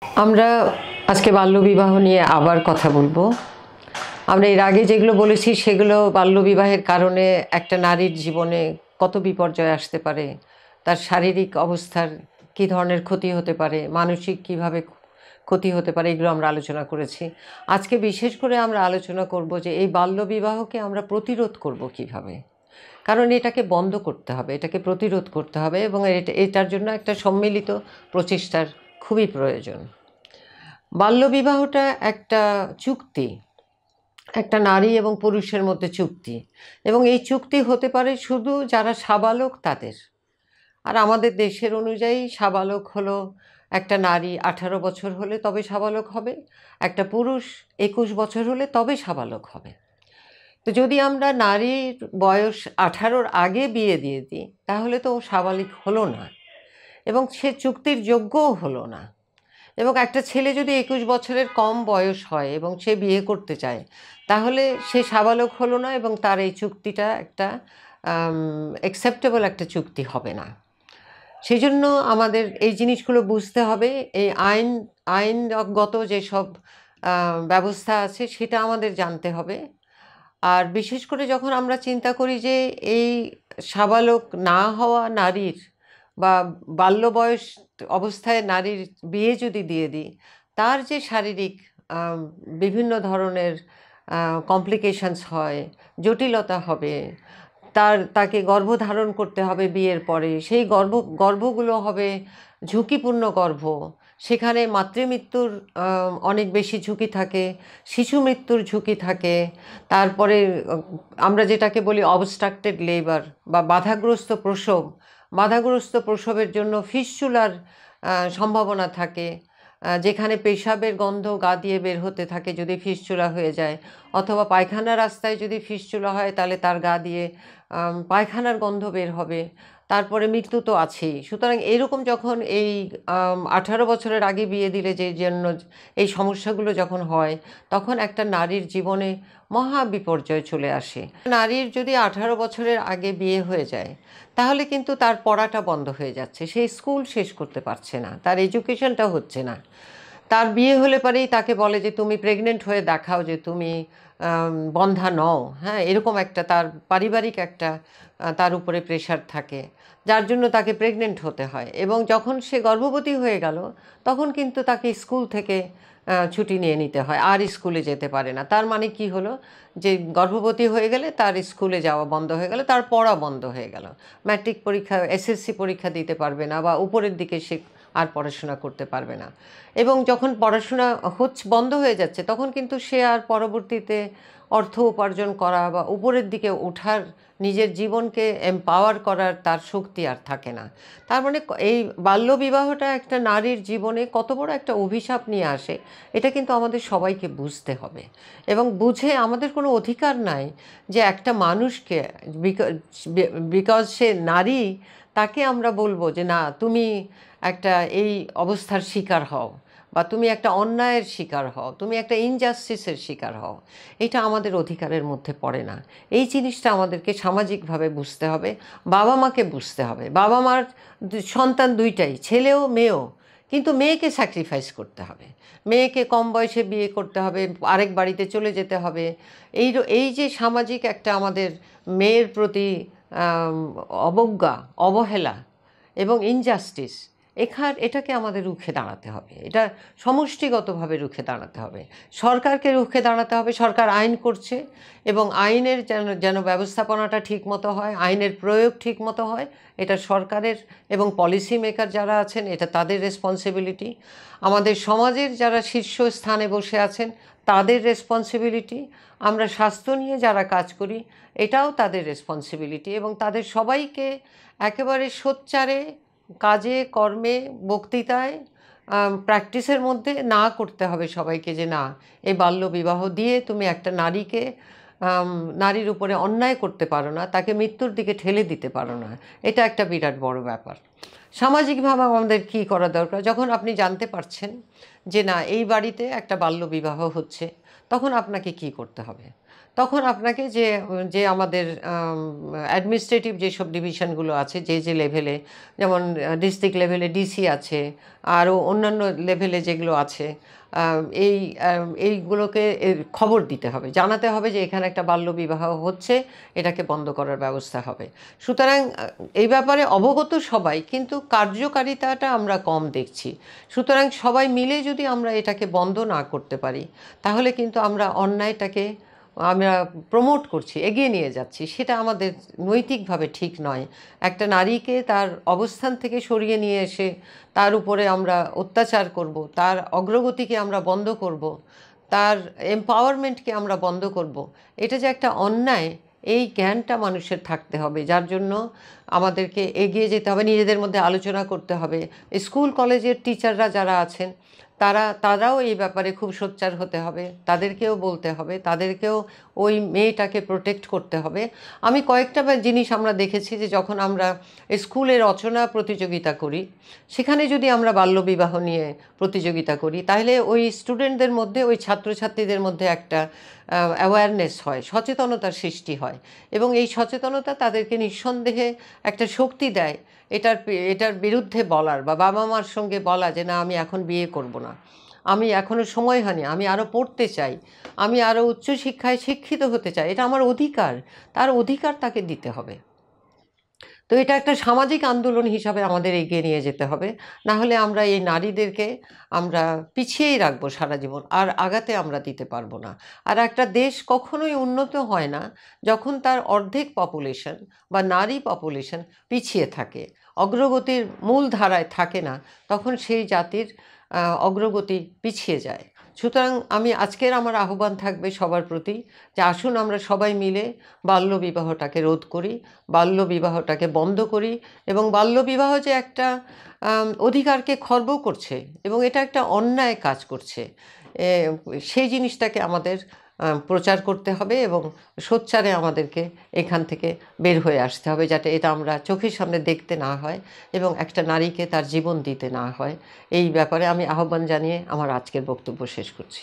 আমরা আজকে বাল্যবিবাহ নিয়ে আবার কথা বলবো। আমরা এর আগে যেগুলো বলেছি সেগুলো বাল্যবিবাহের কারণে একটা নারীর জীবনে কত বিপর্যয় আসতে পারে, তার শারীরিক অবস্থার কী ধরনের ক্ষতি হতে পারে, মানসিক কিভাবে ক্ষতি হতে পারে, এগুলো আমরা আলোচনা করেছি। আজকে বিশেষ করে আমরা আলোচনা করব যে এই বাল্যবিবাহকে আমরা প্রতিরোধ করব কিভাবে। কারণ এটাকে বন্ধ করতে হবে, এটাকে প্রতিরোধ করতে হবে এবং এটার জন্য একটা সম্মিলিত প্রচেষ্টার খুবই প্রয়োজন। বাল্যবিবাহটা একটা চুক্তি, একটা নারী এবং পুরুষের মধ্যে চুক্তি, এবং এই চুক্তি হতে পারে শুধু যারা সাবালক তাদের। আর আমাদের দেশের অনুযায়ী সাবালক হলো একটা নারী 18 বছর হলে তবে সাবালক হবে, একটা পুরুষ 21 বছর হলে তবে সাবালক হবে। তো যদি আমরা নারীর বয়স 18-র আগে বিয়ে দিয়ে দিই তাহলে তো ও সাবালক হলো না এবং সে চুক্তির যোগ্যও হলো না। এবং একটা ছেলে যদি 21 বছরের কম বয়স হয় এবং সে বিয়ে করতে চায় তাহলে সে সাবালক হলো না এবং তার এই চুক্তিটা একটা অ্যাকসেপ্টেবল একটা চুক্তি হবে না। সেই জন্য আমাদের এই জিনিসগুলো বুঝতে হবে। এই আইনগত যেসব ব্যবস্থা আছে সেটা আমাদের জানতে হবে। আর বিশেষ করে যখন আমরা চিন্তা করি যে এই সাবালক না হওয়া নারীর বা বাল্য বয়স অবস্থায় নারীর বিয়ে যদি দিয়ে দিই তার যে শারীরিক বিভিন্ন ধরনের কমপ্লিকেশনস হয়, জটিলতা হবে, তাকে গর্ভধারণ করতে হবে বিয়ের পরে, সেই গর্ভগুলো হবে ঝুঁকিপূর্ণ গর্ভ, সেখানে মাতৃমৃত্যুর অনেক বেশি ঝুঁকি থাকে, শিশু মৃত্যুর ঝুঁকি থাকে। তারপরে আমরা যেটাকে বলি অবস্ট্রাক্টেড লেবার বা বাধাগ্রস্ত প্রসবের জন্য ফিস্চুলার সম্ভাবনা থাকে, যেখানে পেশাবের গন্ধ গা দিয়ে বের হতে থাকে যদি ফিস্চুলা হয়ে যায়, অথবা পায়খানা রাস্তায় যদি ফিস্চুলা হয় তাহলে তার গা দিয়ে পায়খানার গন্ধ বের হবে। তারপরে মৃত্যু তো আছেই। সুতরাং এরকম যখন এই 18 বছরের আগে বিয়ে দিলে যে জন্য এই সমস্যাগুলো যখন হয় তখন একটা নারীর জীবনে মহা বিপর্যয় চলে আসে। নারীর যদি 18 বছরের আগে বিয়ে হয়ে যায় তাহলে কিন্তু তার পড়াটা বন্ধ হয়ে যাচ্ছে, সে স্কুল শেষ করতে পারছে না, তার এডুকেশনটা হচ্ছে না। তার বিয়ে হলে পরেই তাকে বলে যে তুমি প্রেগনেন্ট হয়ে দেখাও যে তুমি বন্ধ্যা নও। হ্যাঁ, এরকম একটা তার পারিবারিক একটা তার উপরে প্রেশার থাকে, যার জন্য তাকে প্রেগনেন্ট হতে হয়। এবং যখন সে গর্ভবতী হয়ে গেল তখন কিন্তু তাকে স্কুল থেকে ছুটি নিয়ে নিতে হয়, আর স্কুলে যেতে পারে না। তার মানে কি হলো যে গর্ভবতী হয়ে গেলে তার স্কুলে যাওয়া বন্ধ হয়ে গেল, তার পড়া বন্ধ হয়ে গেল, ম্যাট্রিক পরীক্ষা এসএসসি পরীক্ষা দিতে পারবে না বা উপরের দিকে সে আর পড়াশোনা করতে পারবে না। এবং যখন পড়াশোনা বন্ধ হয়ে যাচ্ছে তখন কিন্তু সে আর পরবর্তীতে অর্থ উপার্জন করা বা উপরের দিকে ওঠার, নিজের জীবনকে এম্পাওয়ার করার তার শক্তি আর থাকে না। তার মানে এই বাল্যবিবাহটা একটা নারীর জীবনে কত বড় একটা অভিশাপ নিয়ে আসে এটা কিন্তু আমাদের সবাইকে বুঝতে হবে। এবং বুঝে আমাদের কোনো অধিকার নাই যে একটা মানুষকে বিকজ সে নারী তাকে আমরা বলবো যে না তুমি একটা এই অবস্থার শিকার হও বা তুমি একটা অন্যায়ের শিকার হও, তুমি একটা ইনজাস্টিসের শিকার হও। এটা আমাদের অধিকারের মধ্যে পড়ে না। এই জিনিসটা আমাদেরকে সামাজিকভাবে বুঝতে হবে, বাবা মাকে বুঝতে হবে। বাবা মার সন্তান দুইটাই, ছেলেও মেয়েও, কিন্তু মেয়েকে স্যাক্রিফাইস করতে হবে, মেয়েকে কম বয়সে বিয়ে করতে হবে, আরেক বাড়িতে চলে যেতে হবে। এই যে সামাজিক একটা আমাদের মেয়ের প্রতি অবজ্ঞা, অবহেলা এবং ইনজাস্টিস, এটাকে আমাদের রুখে দাঁড়াতে হবে। এটা সমষ্টিগতভাবে রুখে দাঁড়াতে হবে, সরকারকে রুখে দাঁড়াতে হবে। সরকার আইন করছে এবং আইনের যেন ব্যবস্থাপনাটা ঠিকমতো হয়, আইনের প্রয়োগ ঠিকমতো হয়, এটা সরকারের এবং পলিসি মেকার যারা আছেন এটা তাদের রেসপন্সিবিলিটি। আমাদের সমাজের যারা শীর্ষস্থানে বসে আছেন তাদের রেসপন্সিবিলিটি। আমরা স্বাস্থ্য নিয়ে যারা কাজ করি এটাও তাদের রেসপন্সিবিলিটি। এবং তাদের সবাইকে একেবারে সোচ্চারে কাজে কর্মে বক্তৃতায় প্র্যাকটিসের মধ্যে না করতে হবে সবাইকে যে না, এই বাল্যবিবাহ দিয়ে তুমি একটা নারীর উপরে অন্যায় করতে পারো না, তাকে মৃত্যুর দিকে ঠেলে দিতে পারো না। এটা একটা বিরাট বড় ব্যাপার। সামাজিকভাবে আমাদের কী করা দরকার, যখন আপনি জানতে পারছেন যে না এই বাড়িতে একটা বাল্যবিবাহ হচ্ছে তখন আপনাকে কি করতে হবে? তখন আপনাকে যে যে আমাদের অ্যাডমিনিস্ট্রেটিভ যেসব ডিভিশনগুলো আছে যে লেভেলে, যেমন ডিস্ট্রিক্ট লেভেলে ডিসি আছে, আরও অন্যান্য লেভেলে যেগুলো আছে, এই এইগুলোকে খবর দিতে হবে, জানাতে হবে যে এখানে একটা বাল্যবিবাহ হচ্ছে, এটাকে বন্ধ করার ব্যবস্থা হবে। সুতরাং এই ব্যাপারে অবগত সবাই, কিন্তু কার্যকারিতাটা আমরা কম দেখছি। সুতরাং সবাই মিলে যদি আমরা এটাকে বন্ধ না করতে পারি, তাহলে কিন্তু আমরা অন্যায়টাকে আমরা প্রমোট করছি, এগিয়ে নিয়ে যাচ্ছি, সেটা আমাদের নৈতিকভাবে ঠিক নয়। একটা নারীকে তার অবস্থান থেকে সরিয়ে নিয়ে এসে তার উপরে আমরা অত্যাচার করব, তার অগ্রগতিকে আমরা বন্ধ করব, তার এম্পাওয়ারমেন্টকে আমরা বন্ধ করব, এটা যে একটা অন্যায়, এই জ্ঞানটা মানুষের থাকতে হবে। যার জন্য আমাদেরকে এগিয়ে যেতে হবে, নিজেদের মধ্যে আলোচনা করতে হবে। স্কুল কলেজের টিচাররা যারা আছেন, তারাও এই ব্যাপারে খুব সোচ্চার হতে হবে, তাদেরকেও বলতে হবে, তাদেরকেও ওই মেয়েটাকে প্রোটেক্ট করতে হবে। আমি কয়েকটা জিনিস আমরা দেখেছি যে যখন আমরা স্কুলে রচনা প্রতিযোগিতা করি, সেখানে যদি আমরা বাল্যবিবাহ নিয়ে প্রতিযোগিতা করি, তাহলে ওই স্টুডেন্টদের মধ্যে, ওই ছাত্রছাত্রীদের মধ্যে একটা অ্যাওয়ারনেস হয়, সচেতনতার সৃষ্টি হয়, এবং এই সচেতনতা তাদেরকে নিঃসন্দেহে একটা শক্তি দেয় এটার বিরুদ্ধে বলার, বা বাবা মার সঙ্গে বলা যে না, আমি এখন বিয়ে করব না, আমি এখনও সময় হয়নি, আমি আরও পড়তে চাই, আমি আরও উচ্চশিক্ষায় শিক্ষিত হতে চাই, এটা আমার অধিকার, তার অধিকার তাকে দিতে হবে। তো এটা একটা সামাজিক আন্দোলন হিসাবে আমাদের এগিয়ে নিয়ে যেতে হবে, না হলে আমরা এই নারীদেরকে আমরা পিছিয়েই রাখবো সারা জীবন, আর আগাতে আমরা দিতে পারবো না। আর একটা দেশ কখনোই উন্নত হয় না যখন তার অর্ধেক পপুলেশন বা নারী পপুলেশন পিছিয়ে থাকে, অগ্রগতির মূল ধারায় থাকে না, তখন সেই জাতির অগ্রগতি পিছিয়ে যায়। সুতরাং আজকের আমার আহ্বান থাকবে সবার প্রতি, যে আসুন আমরা সবাই মিলে বাল্যবিবাহটাকে রোধ করি, বাল্যবিবাহটাকে বন্ধ করি, এবং বাল্যবিবাহ যে একটা অধিকারকে খর্ব করছে এবং এটা একটা অন্যায় কাজ করছে, সেই জিনিসটাকে আমাদের প্রচার করতে হবে, এবং সোচ্চারে আমাদেরকে এখান থেকে বের হয়ে আসতে হবে, যাতে এটা আমরা চোখের সামনে দেখতে না হয় এবং একটা নারীকে তার জীবন দিতে না হয়। এই ব্যাপারে আমি আহ্বান জানিয়ে আমার আজকের বক্তব্য শেষ করছি।